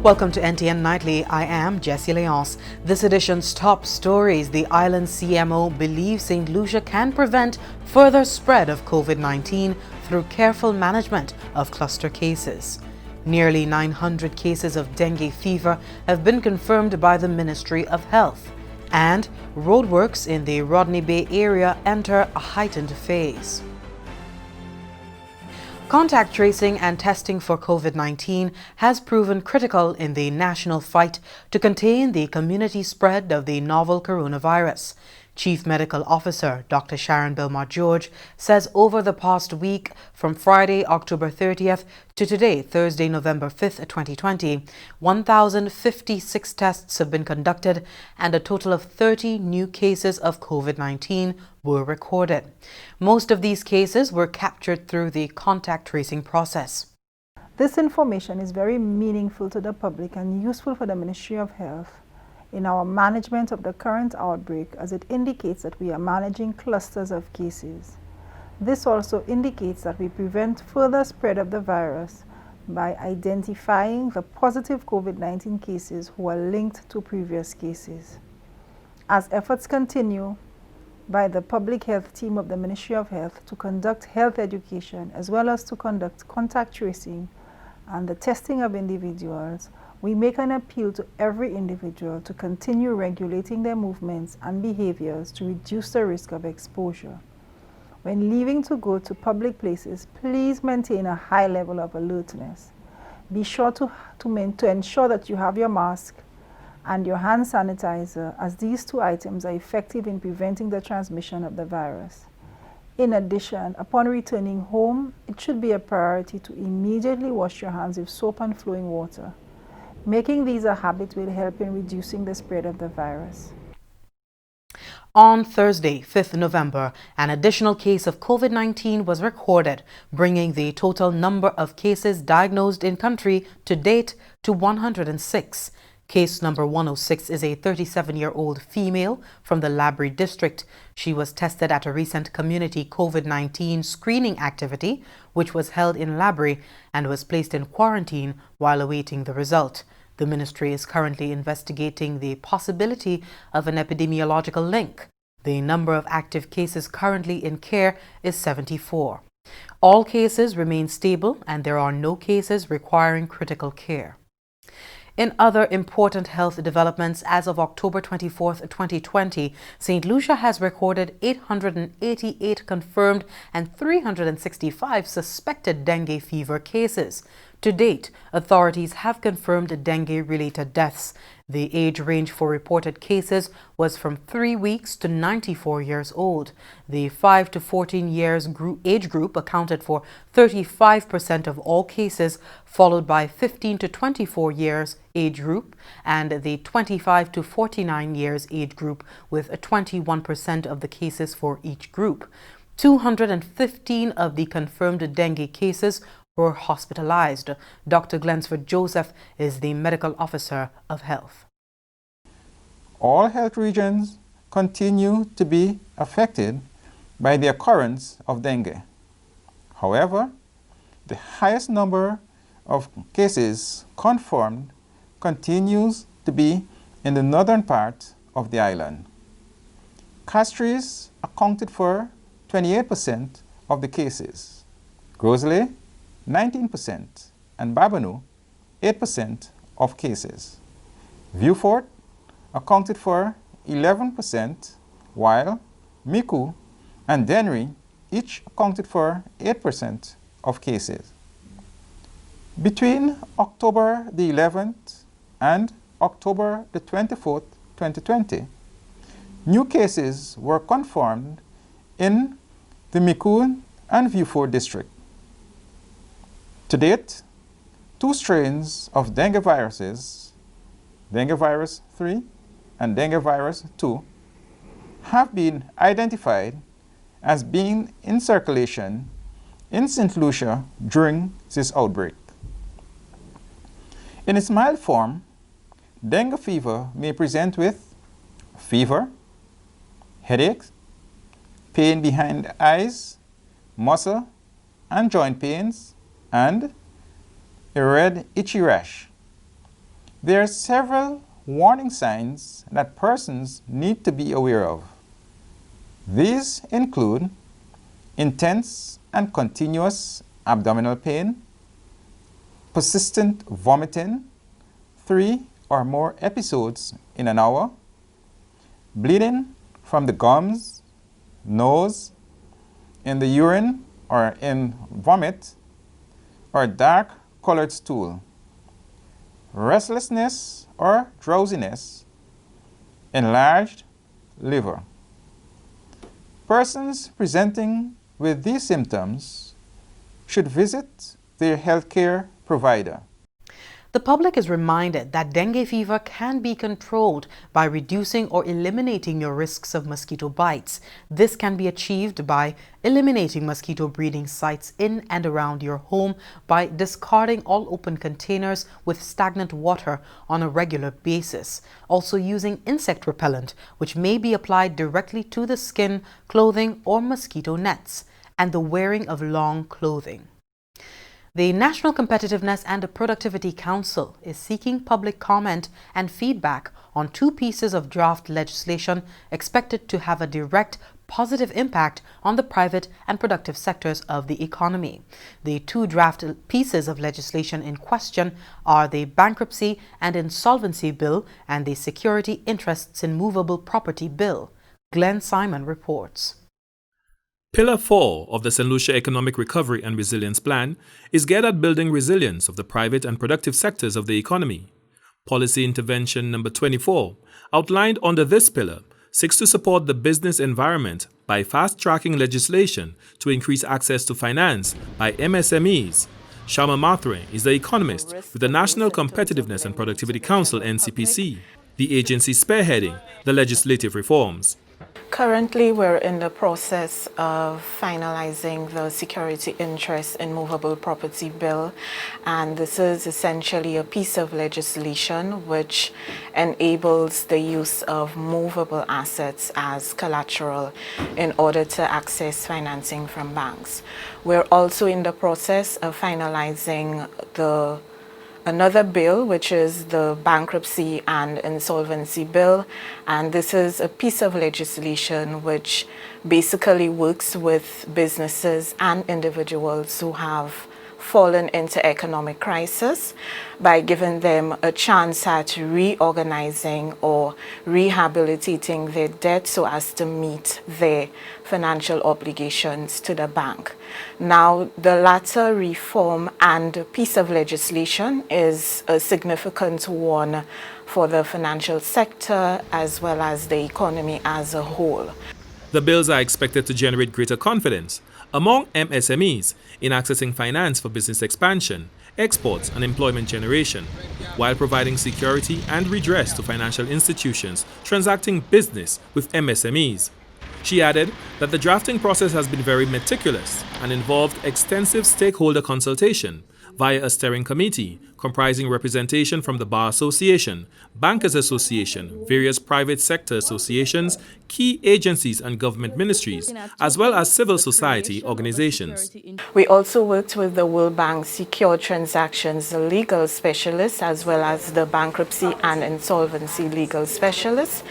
Welcome to NTN Nightly. I am Jessie Leonce. This edition's top stories: the island CMO believes Saint Lucia can prevent further spread of COVID-19 through careful management of cluster cases. Nearly 900 cases of dengue fever have been confirmed by the Ministry of Health. And roadworks in the Rodney Bay area enter a heightened phase. Contact tracing and testing for COVID-19 has proven critical in the national fight to contain the community spread of the novel coronavirus. Chief Medical Officer Dr. Sharon Belmar-George says over the past week, from Friday, October 30th to today, Thursday, November 5th, 2020, 1,056 tests have been conducted and a total of 30 new cases of COVID-19 were recorded. Most of these cases were captured through the contact tracing process. This information is very meaningful to the public and useful for the Ministry of Health in our management of the current outbreak, as it indicates that we are managing clusters of cases. This also indicates that we prevent further spread of the virus by identifying the positive COVID-19 cases who are linked to previous cases. As efforts continue by the public health team of the Ministry of Health to conduct health education as well as to conduct contact tracing and the testing of individuals, we make an appeal to every individual to continue regulating their movements and behaviors to reduce the risk of exposure. When leaving to go to public places, please maintain a high level of alertness. Be sure to ensure that you have your mask and your hand sanitizer, as these two items are effective in preventing the transmission of the virus. In addition, upon returning home, it should be a priority to immediately wash your hands with soap and flowing water. Making these a habit will help in reducing the spread of the virus. On Thursday, 5th November, an additional case of COVID-19 was recorded, bringing the total number of cases diagnosed in country to date to 106. Case number 106 is a 37-year-old female from the Labrie district. She was tested at a recent community COVID-19 screening activity, which was held in Labrie, and was placed in quarantine while awaiting the result. The ministry is currently investigating the possibility of an epidemiological link. The number of active cases currently in care is 74. All cases remain stable and there are no cases requiring critical care. In other important health developments, as of October 24th, 2020, Saint Lucia has recorded 888 confirmed and 365 suspected dengue fever cases. To date, authorities have confirmed dengue-related deaths. The age range for reported cases was from 3 weeks to 94 years old. The 5 to 14 years age group accounted for 35% of all cases, followed by 15 to 24 years age group and the 25 to 49 years age group, with 21% of the cases for each group. 215 of the confirmed dengue cases were hospitalized. Dr. Glensford Joseph is the medical officer of health. All health regions continue to be affected by the occurrence of dengue. However, the highest number of cases confirmed continues to be in the northern part of the island. Castries accounted for 28% of the cases, Grosley 19%, and Babonneau 8% of cases. Vieux-Fort accounted for 11%, while Micoud and Dennery each accounted for 8% of cases. Between October the 11th and October the 24th, 2020, new cases were confirmed in the Micoud and Vieux-Fort district. To date, 2 strains of dengue viruses, dengue virus 3 and dengue virus 2, have been identified as being in circulation in Saint Lucia during this outbreak. In its mild form, dengue fever may present with fever, headaches, pain behind eyes, muscle and joint pains, and a red itchy rash. There are several warning signs that persons need to be aware of. These include intense and continuous abdominal pain, persistent vomiting, 3 or more episodes in an hour, bleeding from the gums, nose, in the urine or in vomit, or dark colored stool, restlessness or drowsiness, enlarged liver. Persons presenting with these symptoms should visit their healthcare provider. The public is reminded that dengue fever can be controlled by reducing or eliminating your risks of mosquito bites. This can be achieved by eliminating mosquito breeding sites in and around your home by discarding all open containers with stagnant water on a regular basis. Also using insect repellent, which may be applied directly to the skin, clothing, or mosquito nets, and the wearing of long clothing. The National Competitiveness and Productivity Council is seeking public comment and feedback on 2 pieces of draft legislation expected to have a direct positive impact on the private and productive sectors of the economy. The 2 draft pieces of legislation in question are the Bankruptcy and Insolvency Bill and the Security Interests in Movable Property Bill. Glenn Simon reports. Pillar 4 of the Saint Lucia Economic Recovery and Resilience Plan is geared at building resilience of the private and productive sectors of the economy. Policy Intervention Number 24, outlined under this pillar, seeks to support the business environment by fast-tracking legislation to increase access to finance by MSMEs. Shama Mathre is the economist with the National Competitiveness and Productivity Council (NCPC), the agency spearheading the legislative reforms. Currently, we're in the process of finalizing the Security Interest in Movable Property Bill, and this is essentially a piece of legislation which enables the use of movable assets as collateral in order to access financing from banks. We're also in the process of finalizing another bill, which is the Bankruptcy and Insolvency Bill, and this is a piece of legislation which basically works with businesses and individuals who have fallen into economic crisis by giving them a chance at reorganizing or rehabilitating their debt so as to meet their financial obligations to the bank. Now, the latter reform and piece of legislation is a significant one for the financial sector as well as the economy as a whole. The bills are expected to generate greater confidence among MSMEs in accessing finance for business expansion, exports, and employment generation, while providing security and redress to financial institutions transacting business with MSMEs. She added that the drafting process has been very meticulous and involved extensive stakeholder consultation via a steering committee comprising representation from the Bar Association, Bankers Association, various private sector associations, key agencies and government ministries, as well as civil society organizations. We also worked with the World Bank Secure Transactions legal specialists as well as the Bankruptcy and Insolvency legal specialists,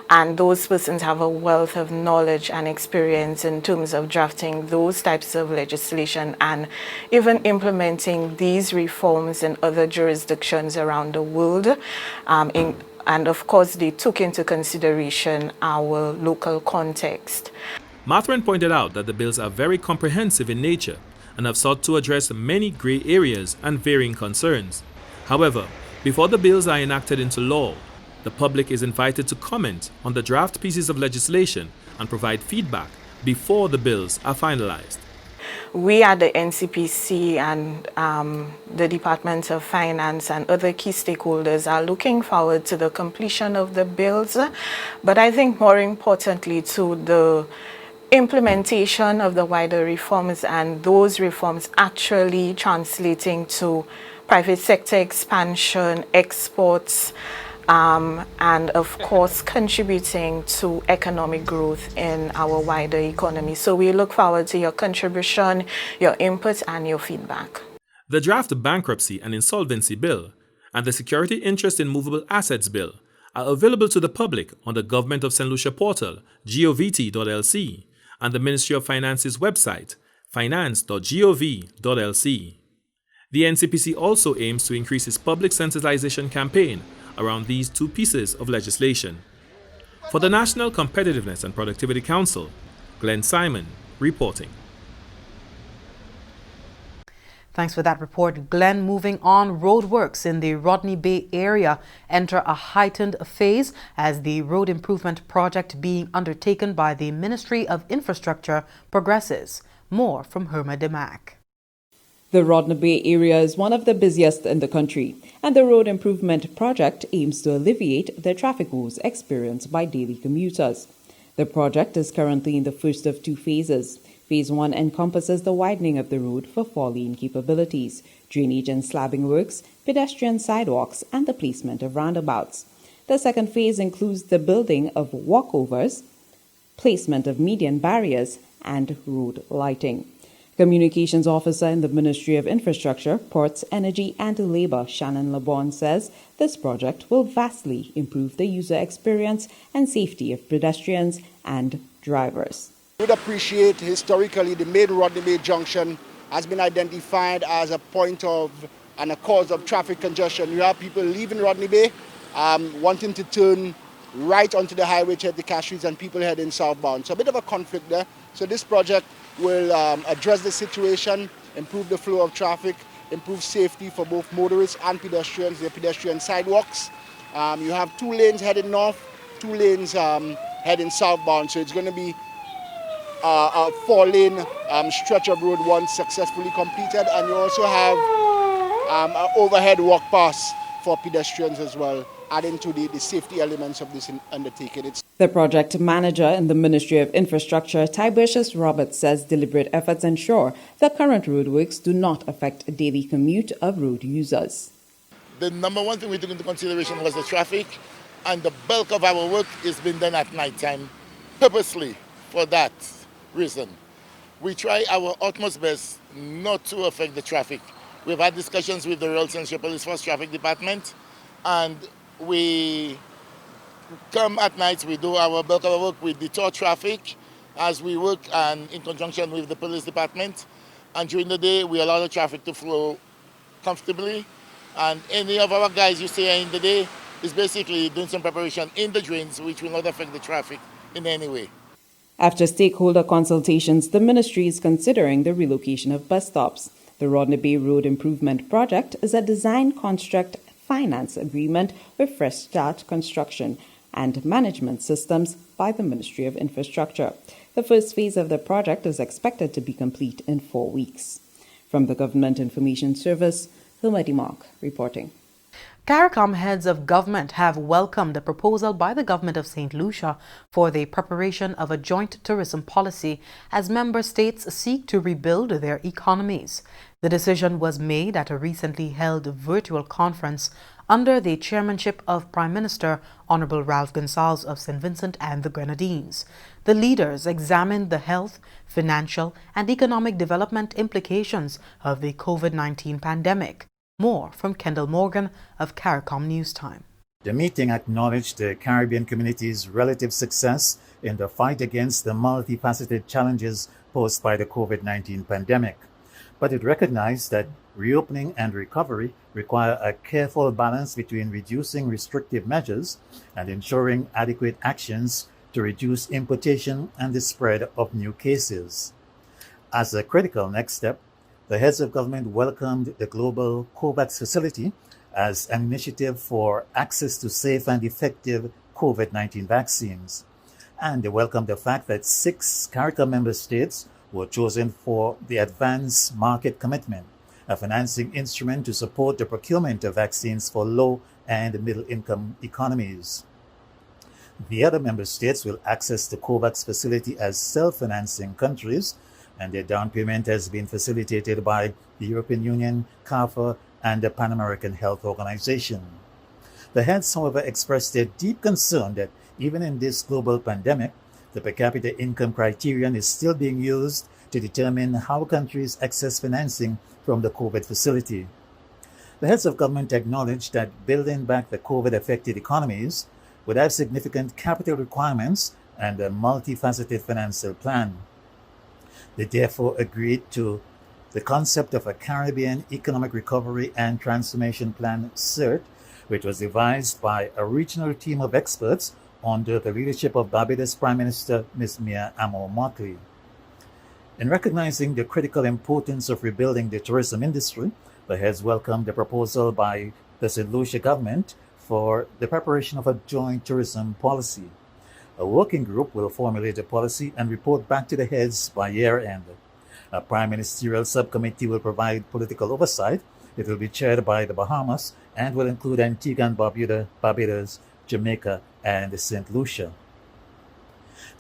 and those persons have a wealth of knowledge and experience in terms of drafting those types of legislation and even implementing these reforms in other jurisdictions around the world. And of course, they took into consideration our local context. Mathran pointed out that the bills are very comprehensive in nature and have sought to address many gray areas and varying concerns. However, before the bills are enacted into law, the public is invited to comment on the draft pieces of legislation and provide feedback before the bills are finalized. We at the NCPC and the Department of Finance and other key stakeholders are looking forward to the completion of the bills, but I think more importantly to the implementation of the wider reforms and those reforms actually translating to private sector expansion, exports, and of course contributing to economic growth in our wider economy. So we look forward to your contribution, your input and your feedback. The draft Bankruptcy and Insolvency Bill and the Security Interest in Movable Assets Bill are available to the public on the Government of Saint Lucia portal, govt.lc, and the Ministry of Finance's website, finance.gov.lc. The NCPC also aims to increase its public sensitization campaign around these two pieces of legislation. For the National Competitiveness and Productivity Council, Glenn Simon reporting. Thanks for that report, Glenn. Moving on, roadworks in the Rodney Bay area enter a heightened phase as the road improvement project being undertaken by the Ministry of Infrastructure progresses. More from Herma Demac. The Rodney Bay area is one of the busiest in the country, and the road improvement project aims to alleviate the traffic woes experienced by daily commuters. The project is currently in the first of two phases. Phase 1 encompasses the widening of the road for 4-lane capabilities, drainage and slabbing works, pedestrian sidewalks, and the placement of roundabouts. The second phase includes the building of walkovers, placement of median barriers, and road lighting. Communications Officer in the Ministry of Infrastructure, Ports, Energy and Labour, Shannon LeBon, says this project will vastly improve the user experience and safety of pedestrians and drivers. We would appreciate historically the main Rodney Bay junction has been identified as a point of and a cause of traffic congestion. You have people leaving Rodney Bay wanting to turn right onto the highway to hit the cash streets and people heading southbound. So a bit of a conflict there. So this project will address the situation, improve the flow of traffic, improve safety for both motorists and pedestrians, the pedestrian sidewalks. You have 2 lanes heading north, 2 lanes heading southbound. So it's going to be a 4-lane stretch of road once successfully completed, and you also have an overhead walk pass for pedestrians as well, adding to the safety elements of this undertaking. The project manager in the Ministry of Infrastructure, Tiberius Roberts, says deliberate efforts ensure the current roadworks do not affect daily commute of road users. The number one thing we took into consideration was the traffic, and the bulk of our work is being done at night time, purposely for that reason. We try our utmost best not to affect the traffic. We've had discussions with the Royal Saint Lucia Police Force Traffic Department, and we come at night, we do our bulk of our work, we detour traffic as we work and in conjunction with the police department. And during the day, we allow the traffic to flow comfortably. And any of our guys you see in the day is basically doing some preparation in the drains, which will not affect the traffic in any way. After stakeholder consultations, the ministry is considering the relocation of bus stops. The Rodney Bay Road Improvement Project is a design, construct, finance agreement with Fresh Start Construction and Management Systems by the Ministry of Infrastructure. The first phase of the project is expected to be complete in 4 weeks. From the Government Information Service, Hilma Mark reporting. CARICOM heads of government have welcomed the proposal by the government of Saint Lucia for the preparation of a joint tourism policy as member states seek to rebuild their economies. The decision was made at a recently held virtual conference under the chairmanship of Prime Minister Honorable Ralph Gonsalves of St. Vincent and the Grenadines. The leaders examined the health, financial and economic development implications of the COVID-19 pandemic. More from Kendall Morgan of CARICOM News Time. The meeting acknowledged the Caribbean community's relative success in the fight against the multifaceted challenges posed by the COVID-19 pandemic, but it recognized that reopening and recovery require a careful balance between reducing restrictive measures and ensuring adequate actions to reduce importation and the spread of new cases. As a critical next step, the heads of government welcomed the global COVAX facility as an initiative for access to safe and effective COVID-19 vaccines. And they welcomed the fact that 6 CARICOM member states were chosen for the Advanced Market Commitment, a financing instrument to support the procurement of vaccines for low and middle-income economies. The other member states will access the COVAX facility as self-financing countries, and their down payment has been facilitated by the European Union, CARPHA, and the Pan American Health Organization. The heads, however, expressed their deep concern that even in this global pandemic, the per capita income criterion is still being used to determine how countries access financing from the COVID facility. The heads of government acknowledged that building back the COVID-affected economies would have significant capital requirements and a multifaceted financial plan. They therefore agreed to the concept of a Caribbean Economic Recovery and Transformation Plan, CERT, which was devised by a regional team of experts under the leadership of Barbados Prime Minister Ms. Mia Motley. In recognizing the critical importance of rebuilding the tourism industry, the heads welcomed the proposal by the Saint Lucia government for the preparation of a joint tourism policy. A working group will formulate a policy and report back to the heads by year end. A prime ministerial subcommittee will provide political oversight. It will be chaired by the Bahamas and will include Antigua and Barbados, Jamaica, and Saint Lucia.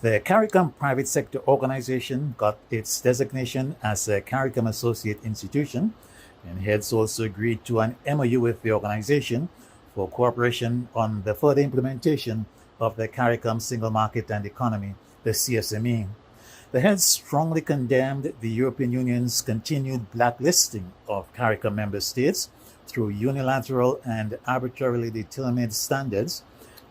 The CARICOM private sector organization got its designation as a CARICOM associate institution, and heads also agreed to an MOU with the organization for cooperation on the further implementation of the CARICOM Single Market and Economy, the CSME. The heads strongly condemned the European Union's continued blacklisting of CARICOM member states through unilateral and arbitrarily determined standards,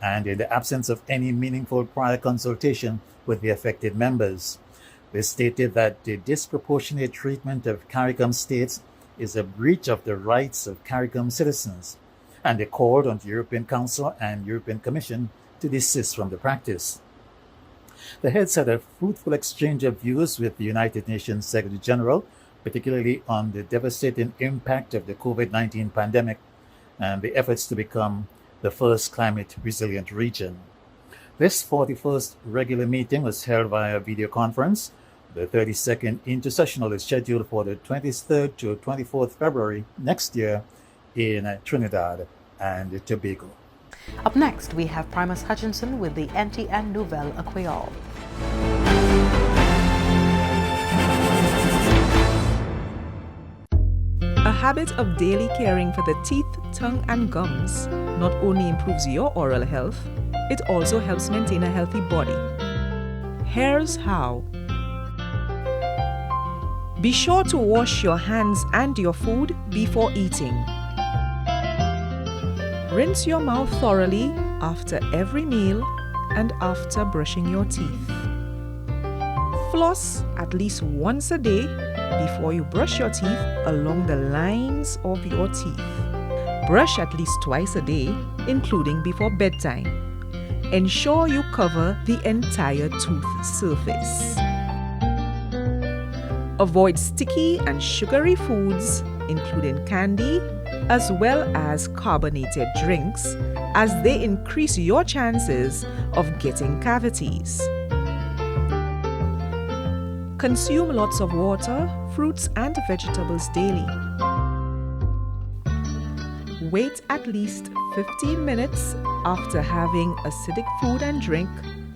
and in the absence of any meaningful prior consultation with the affected members. They stated that the disproportionate treatment of CARICOM states is a breach of the rights of CARICOM citizens, and they called on the European Council and European Commission to desist from the practice. The heads had a fruitful exchange of views with the United Nations Secretary General, particularly on the devastating impact of the COVID-19 pandemic and the efforts to become the first climate resilient region. This 41st regular meeting was held via video conference. The 32nd intersessional is scheduled for the 23rd to 24th February next year in Trinidad and Tobago. Up next, we have Primus Hutchinson with the NTN Nouvelle Creole. A habit of daily caring for the teeth, tongue, and gums not only improves your oral health, it also helps maintain a healthy body. Here's how. Be sure to wash your hands and your food before eating. Rinse your mouth thoroughly after every meal and after brushing your teeth. Floss at least once a day before you brush your teeth along the lines of your teeth. Brush at least twice a day, including before bedtime. Ensure you cover the entire tooth surface. Avoid sticky and sugary foods, including candy, as well as carbonated drinks, as they increase your chances of getting cavities. Consume lots of water, fruits, and vegetables daily. Wait at least 15 minutes after having acidic food and drink,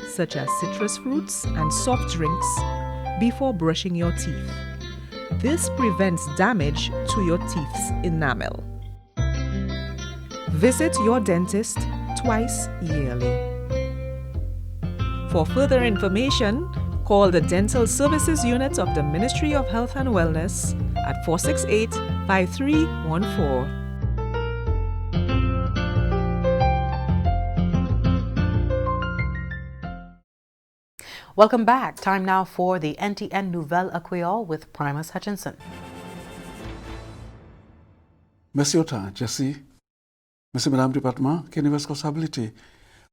such as citrus fruits and soft drinks, before brushing your teeth. This prevents damage to your teeth's enamel. Visit your dentist twice yearly. For further information, call the Dental Services Unit of the Ministry of Health and Wellness at 468-5314. Welcome back. Time now for the NTN Nouvelle Creole with Primus Hutchinson. Merci autant, Jessie. Merci, Madame du Département, qui a une responsabilité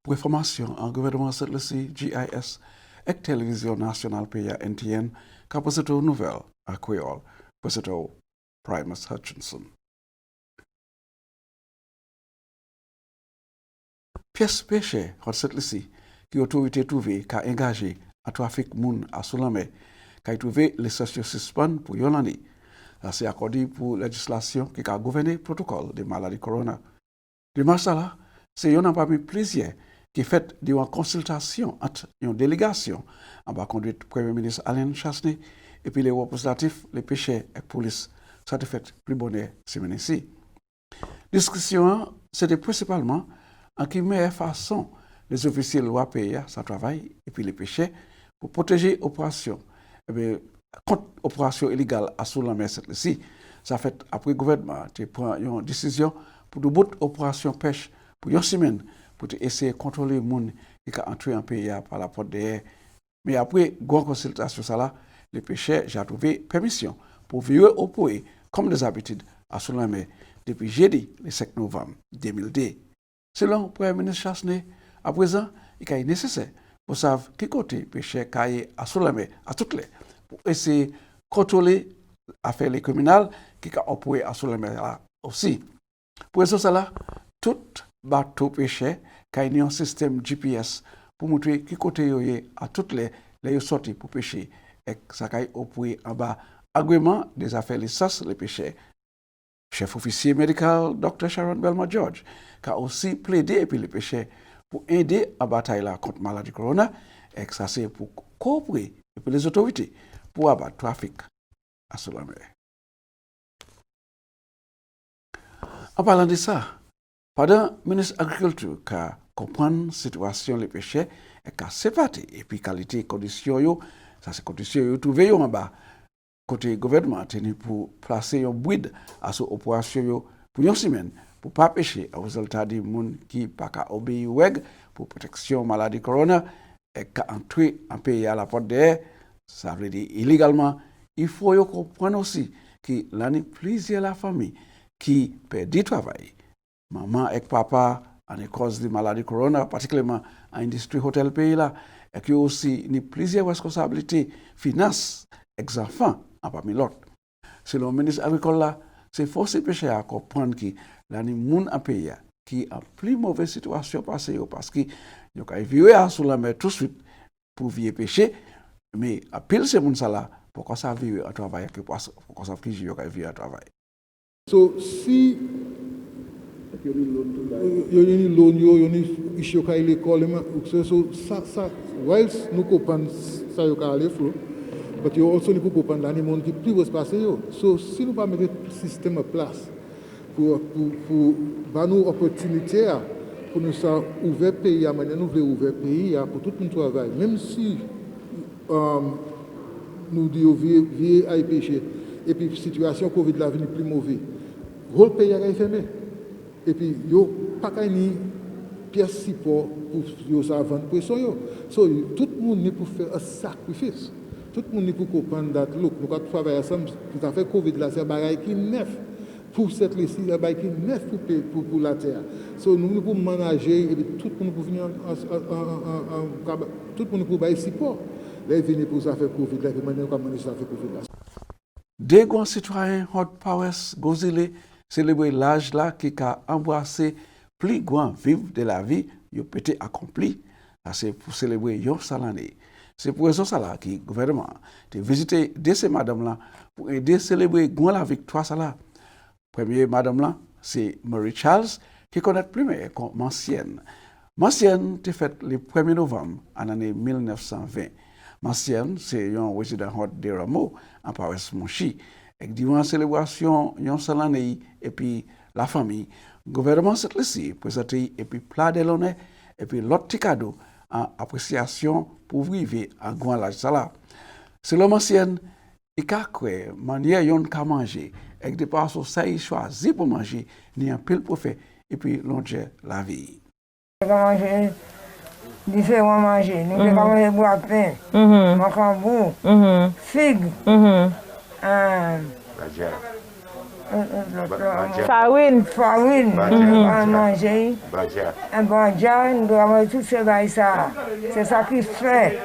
pour information en gouvernement Saint Lucia, GIS, et télévision nationale pays NTN, qui a posé une nouvelle à Creole, posé Primus Hutchinson. Pièce péché, à Saint Lucia, qui autorité trouvée, qui a engagé à trafic moun à Solamé, qui a trouvé les sessions suspens pour Yolandi. C'est accordé pour législation qui a gouverné le protocole de maladie corona. De Marsala, c'est un parmi plusieurs qui fait une consultation entre une délégation en bas conduite du Premier ministre Alain Chasney et puis les représentatifs, les pécheurs et la police. Ça a fait plus bonheur semaine ici. Discussion, c'était principalement en qui meilleure façon les officiers de loi pays, ça travaille, et puis les pécheurs pour protéger l'opération. Contre l'opération illégale à sous la mer ici, ça fait après gouvernement te prend une décision pour de bout opération pêche pour une semaine pour essayer de contrôler les gens qui sont entrés en pays par la porte derrière. Mais après grande consultation ça là, les pêcheurs j'ai trouvé permission pour vivre au point comme des habitudes à Soulamer depuis jeudi le 5 novembre 2002. Selon le Premier ministre Chassenay, à présent, il est nécessaire pour savoir qui côté pêcheur caillé à Soulamer à toutes les pour essayer de contrôler affaires les criminels qui ont opéré à Soulamer aussi. Pour ça, tout bateau pêcheur qui a un système GPS pour montrer qui côté yoye à toutes les sorties pour pêcher et ça a opéré en bas agrément des affaires licence les pêcheurs. Chef officier médical Dr. Sharon Belma George qui a aussi plaidé et puis les pêcheurs pour aider à bataille contre la maladie corona et que ça c'est pour coopérer et puis les autorités pour abattre le trafic à Soulamer. En parlant de ça, pendant le ministre de l'Agriculture qui comprend la situation des pêcheurs et qui a séparé et puis qualité conditions, ça c'est conditions trouvées en bas. Côté gouvernement tenu pour placer un bride à cette opération pour une semaine pour pas pêcher au résultat des gens qui pas qu'à obéir pour protection maladie corona et qui entrer en pays à la porte derrière, ça veut dire illégalement. Il faut comprendre aussi que l'année plusieurs la famille qui perd du travail, maman et papa en cause de maladie corona, particulièrement à l'industrie hôtel pays là, et qui aussi ni plusieurs responsabilités finances ex enfants parmi l'autre. Selon le ministre agricole là, c'est forcé pêcher à comprendre que l'année moun en pays qui a plus mauvaise situation passée parce que yo ka vivre à sous la mer tout de suite pour vivre pêcher mais à pile ces moun ça là pourquoi ça vivre à travailler que pourquoi ça qui yo ka vivre à travailler. So si yoni loan yoni issue ka l'école so ça whilst nous comprendre ça yo ka aller flow. But you also need to comprendre l'année monde qui plus va se passer. So si nous pas mettre le système en place pour nous opportunité pour nous ça ouvrir pays à manière nous voulons ouvrir pays pour tout le monde travail même si nous disons vieux à pêcher et puis situation Covid là venir plus mauvais. Le pays est fermé et puis yo pas ni pièce support pour yo ça vendre pression yo. So tout le monde est pour faire un sacrifice. Tout le monde peut comprendre que nous travaillons ensemble, tout à fait Covid là, c'est un bagage qui est neuf pour cette liste, c'est un bagage qui est neuf pour la terre. So, nous pouvons manager et tout le monde peut venir tout le monde peut bailler support. Là, ils viennent pour ça faire Covid là, et maintenant comment manager ça faire Covid là. Des grands citoyens Hot Powers Gozile célébrer l'âge là qui a embrassé plus grand vivre de la vie, il peut être accompli. C'est pour célébrer yon l'année. C'est pour ça là que le gouvernement a visité ces madame là pour aider à célébrer la victoire ça là. Première madame là, c'est Mary Charles qui connaît plus mais comme Mancienne. Mancienne a fait le 1er novembre en l'année 1920. Mancienne, c'est un résident de Rameau en Paris Monchi. Et durant la célébration, yon l'année et puis la famille, le gouvernement s'est laissé présenter et puis plat de l'honneur et puis l'autre cadeau en appréciation pour vivre en grand l'âge ça. Selon l'ancienne, il y a une manière yon ka manger et de par ça il choisit pour manger ni un pile pour faire et puis longer la vie. Manger différents manger, nous pouvons manger bois pain, macambou, figue, farine, à manger, un banja, nous devons manger tout ce bail ça. C'est ça qui fait.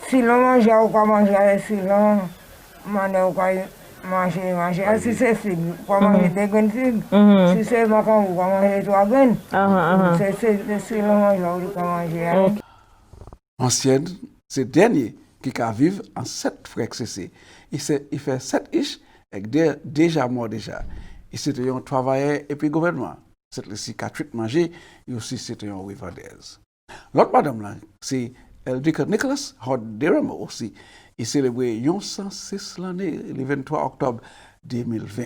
Si l'on mange, on va manger, si l'on mange, on va manger. Si c'est figue, on va manger des graines de figue. Si c'est macambou, on va manger 3 graines. Si l'on mange, on va manger. Ancienne, c'est dernier qui vivent en 7 frères CC. Il fait 7 ish. Et déjà mort déjà. Et c'était un travailleur et puis gouvernement. C'était aussi Catherine Manger et aussi c'était un Rivardaise. L'autre madame là, c'est Eldrick Nicholas Hod Deramo aussi. Il célébrait 106 l'année le 23 octobre 2020.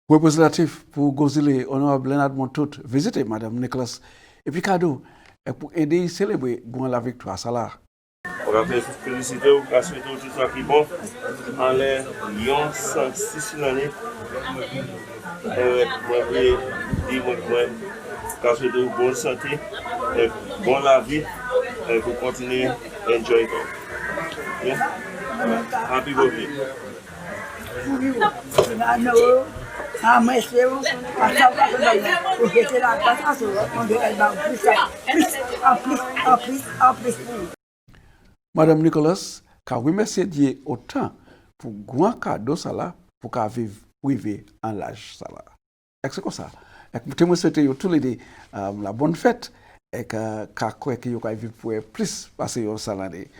Représentatif pour Gozile, honorable Leonard Montout, visiter madame Nicholas et puis cadeau pour aider à célébrer la victoire ça là. On va féliciter ou souhaiter tout ça qui est bon. En l'air, Lyon, 6 l'année. Moi, je souhaite bonne santé, bonne la vie, pour continuer à enjoy it. Yeah? Happy birthday. Madame Nicolas, ka remercier Dieu autant pour grand cadeau ça là, pour qu'à vivre en l'âge ça là. C'est comme ça. Je me souhaite tous les deux la bonne fête et que quoi que vous vivre pour plus passer au salarié.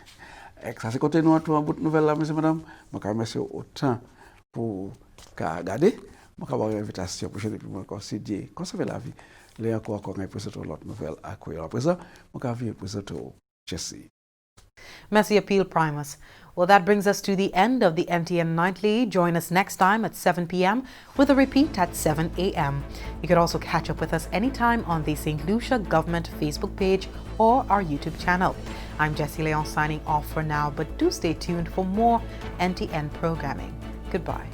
Et ça c'est côté nous tout en bout de nouvelle là, monsieur madame. Je vous remercie autant pour garder. Je vous une invitation pour jeudi pour considérer conserver la vie. Les encore un peu sur l'autre nouvelle à quoi à présent. Je vous présenter Jesse. Merci Appeal Primus. Well, that brings us to the end of the NTN Nightly. Join us next time at 7 p.m. with a repeat at 7 a.m. You could also catch up with us anytime on the Saint Lucia Government Facebook page or our YouTube channel. I'm Jessie Leon signing off for now, but do stay tuned for more NTN programming. Goodbye.